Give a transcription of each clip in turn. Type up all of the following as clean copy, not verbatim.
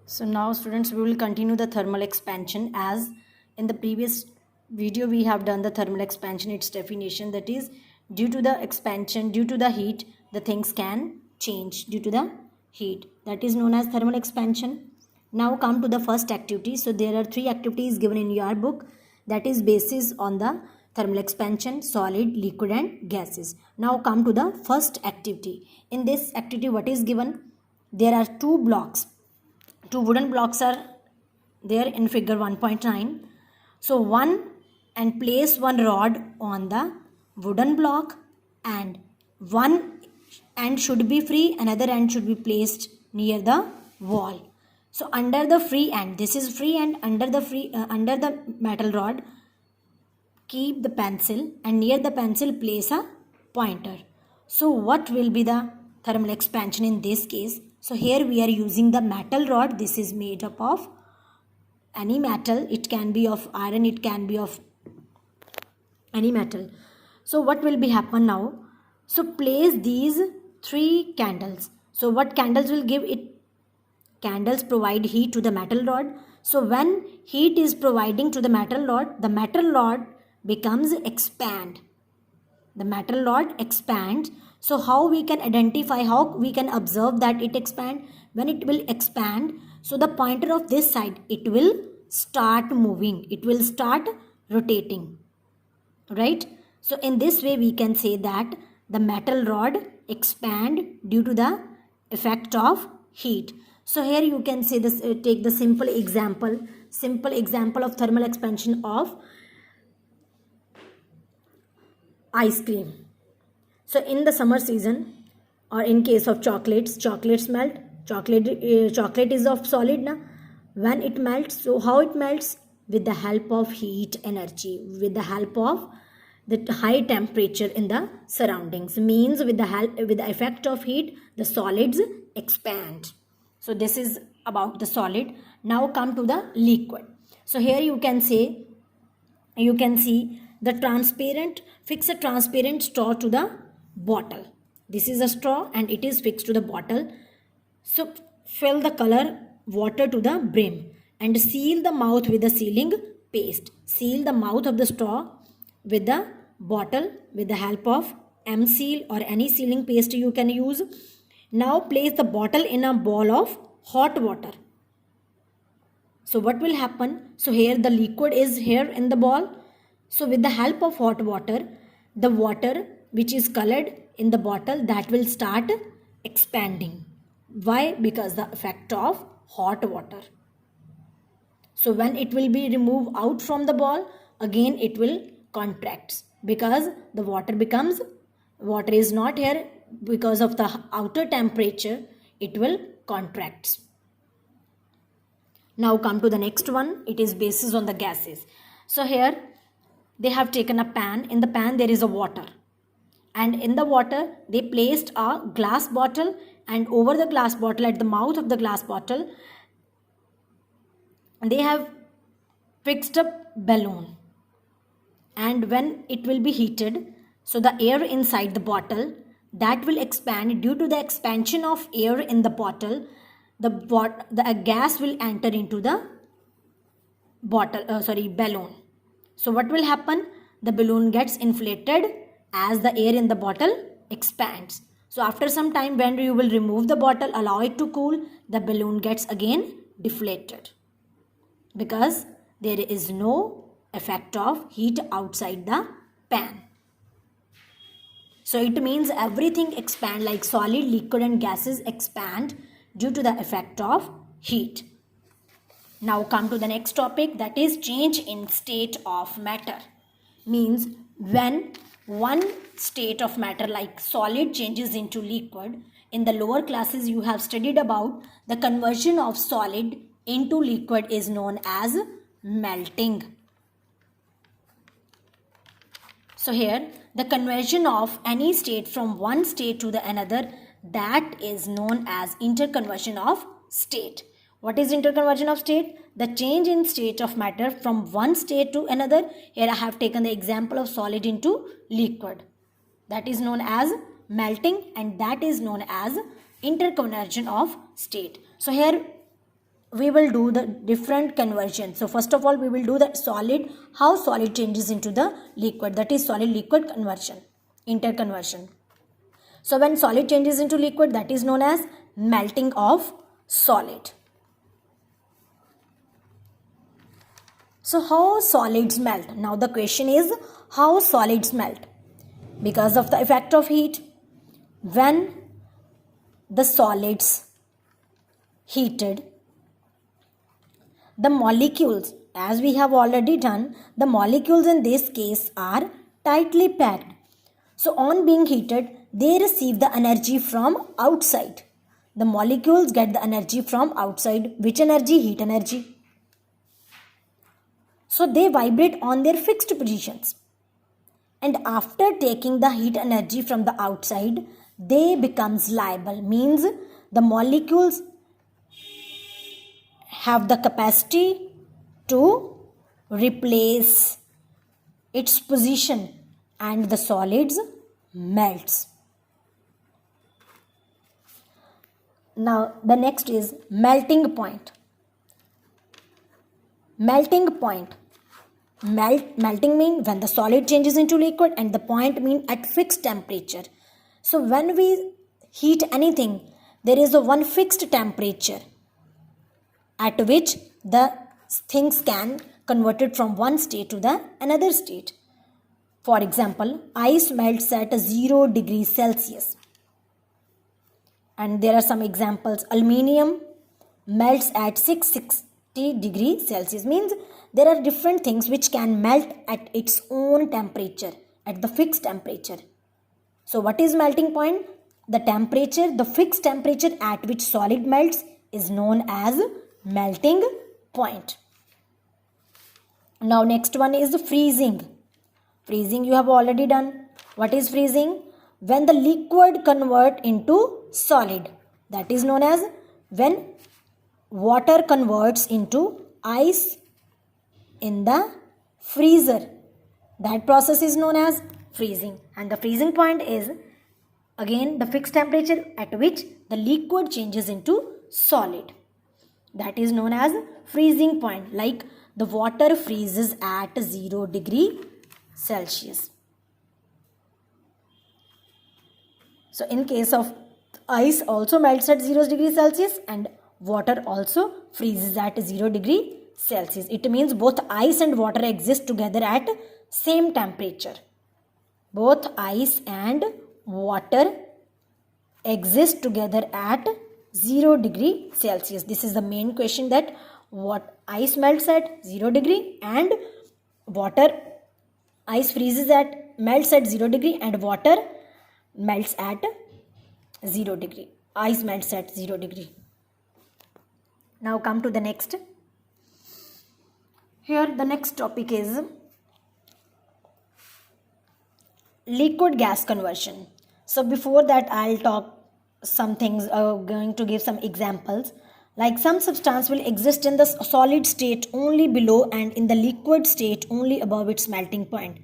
So now students, we will continue the thermal expansion. As in the previous video we have done the thermal expansion, its definition, that is due to the expansion, due to the heat, the things can change due to the heat. That is known as thermal expansion. Now come to the first activity. So there are three activities given in your book, that is basis on the thermal expansion: solid, liquid and gases. Now come to the first activity. In this activity, what is given? There are two blocks. Two wooden blocks are there in figure 1.9. So and place one rod on the wooden block, and one end should be free, another end should be placed near the wall. So under the free end, this is free end, under the metal rod keep the pencil, and near the pencil place a pointer. So what will be the thermal expansion in this case? So here we are using the metal rod. This is made up of any metal. It can be of iron, it can be of any metal. So what will be happen now? So place these three candles. So what candles will give it? Candles provide heat to the metal rod. So when heat is providing to the metal rod becomes expand. The metal rod expands. So how we can identify, how we can observe that it expand? When it will expand, so the pointer of this side, it will start moving, it will start rotating, right? So in this way we can say that the metal rod expand due to the effect of heat. So here you can say this, take the simple example of thermal expansion of ice cream. So in the summer season, or in case of chocolates melt. Chocolate is of solid na. When it melts, so how it melts? With the help of heat energy, with the help of the high temperature in the surroundings. Means with the effect of heat, the solids expand. So this is about the solid. Now come to the liquid. So here you can see the fix a transparent straw to the bottle. This is a straw and it is fixed to the bottle. So fill the color water to the brim and seal the mouth with the sealing paste. Seal the mouth of the straw with the bottle with the help of M-Seal or any sealing paste you can use. Now place the bottle in a bowl of hot water. So what will happen? So here the liquid is here in the bowl. So with the help of hot water, the water which is colored in the bottle, that will start expanding. Why? Because the effect of hot water. So when it will be removed out from the ball, again it will contract, because the water is not here, because of the outer temperature, it will contract. Now come to the next one. It is basis on the gases. So here they have taken a pan. In the pan there is a water, and in the water they placed a glass bottle, and over the glass bottle, at the mouth of the glass bottle, they have fixed a balloon. And when it will be heated, so the air inside the bottle, that will expand. Due to the expansion of air in the bottle, the gas will enter into the balloon. So what will happen? The balloon gets inflated as the air in the bottle expands. So after some time, when you will remove the bottle, allow it to cool, the balloon gets again deflated, because there is no effect of heat outside the pan. So it means everything expand, like solid, liquid and gases expand due to the effect of heat. Now come to the next topic, that is change in state of matter. Means when one state of matter like solid changes into liquid. In the lower classes you have studied about the conversion of solid into liquid is known as melting. So here the conversion of any state from one state to the another, that is known as interconversion of state. What is interconversion of state? The change in state of matter from one state to another. Here I have taken the example of solid into liquid. That is known as melting, and that is known as interconversion of state. So here we will do the different conversion. So first of all, we will do the solid, how solid changes into the liquid, that is solid liquid conversion, interconversion. So when solid changes into liquid, that is known as melting of solid. So how solids melt? Now the question is, how solids melt? Because of the effect of heat. When the solids heated, the molecules, as we have already done, the molecules in this case are tightly packed. So on being heated, they receive the energy from outside. The molecules get the energy from outside. Which energy? Heat energy. So they vibrate on their fixed positions. And after taking the heat energy from the outside, they becomes liable. Means the molecules have the capacity to replace its position and the solids melts. Now the next is melting point. Melting point. Melting means when the solid changes into liquid, and the point means at fixed temperature. So when we heat anything, there is a one fixed temperature at which the things can converted from one state to the another state. For example, ice melts at 0 degrees Celsius. And there are some examples. Aluminium melts at 660 degrees Celsius. Means there are different things which can melt at its own temperature, at the fixed temperature. So what is melting point? The temperature, the fixed temperature at which solid melts is known as melting point. Now next one is freezing. Freezing you have already done. What is freezing? When the liquid convert into solid. That is known as when water converts into ice in the freezer. That process is known as freezing. And the freezing point is again the fixed temperature at which the liquid changes into solid. That is known as freezing point. Like the water freezes at 0 degree Celsius. So in case of ice also melts at 0 degrees Celsius, and water also freezes at 0 degree Celsius. It means both ice and water exist together at same temperature. Both ice and water exist together at 0 degree Celsius. This is the main question, that what ice melts at 0 degree and water, ice freezes at, melts at 0 degree and water melts at 0 degree. Ice melts at 0 degree. Now come to the next. Here the next topic is liquid gas conversion. So before that I'll talk some things, going to give some examples. Like some substance will exist in the solid state only below and in the liquid state only above its melting point.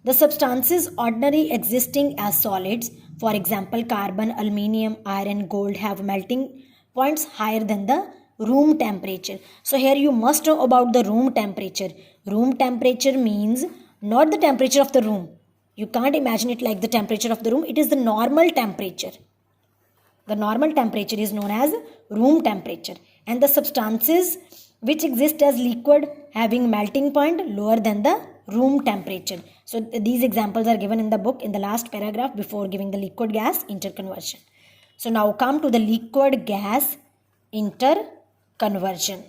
The substances ordinarily existing as solids, for example carbon, aluminium, iron, gold, have melting points higher than the room temperature. So here you must know about the room temperature. Room temperature means not the temperature of the room. You can't imagine it like the temperature of the room. It is the normal temperature. The normal temperature is known as room temperature. And the substances which exist as liquid having melting point lower than the room temperature. So these examples are given in the book in the last paragraph before giving the liquid gas interconversion. So now come to the liquid gas interconversion.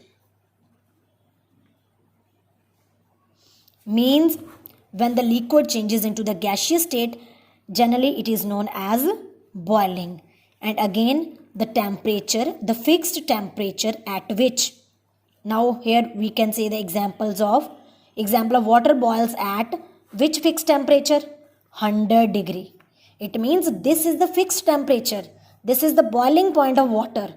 Means when the liquid changes into the gaseous state, generally it is known as boiling. And again the temperature, the fixed temperature at which, now here we can say the example of water boils at which fixed temperature? 100 degree. It means this is the fixed temperature. This is the boiling point of water.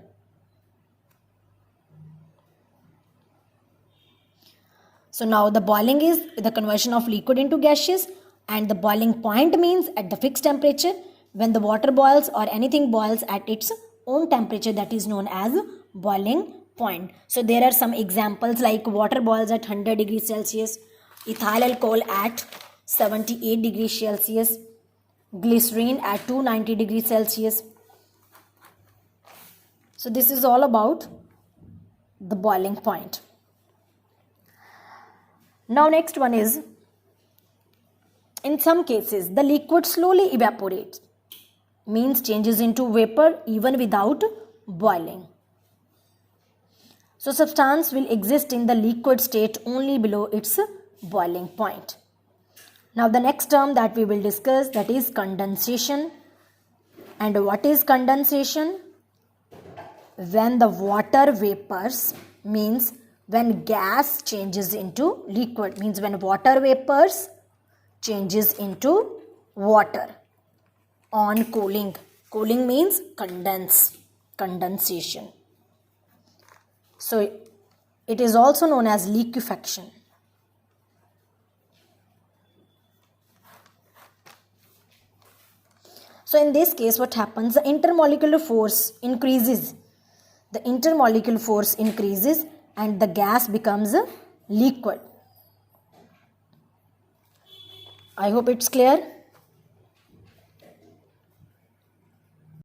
So now the boiling is the conversion of liquid into gaseous, and the boiling point means at the fixed temperature when the water boils or anything boils at its own temperature, that is known as boiling point. So there are some examples like water boils at 100 degrees Celsius, ethyl alcohol at 78 degrees Celsius, glycerine at 290 degrees Celsius. So this is all about the boiling point. Now next one is, in some cases the liquid slowly evaporates, means changes into vapor even without boiling. So substance will exist in the liquid state only below its boiling point. Now the next term that we will discuss, that is condensation. And what is condensation? When the water vapors, means when gas changes into liquid, means when water vapors changes into water on cooling. Cooling means condensation. So it is also known as liquefaction. So in this case, what happens? The intermolecular force increases. The intermolecular force increases and the gas becomes a liquid. I hope it's clear.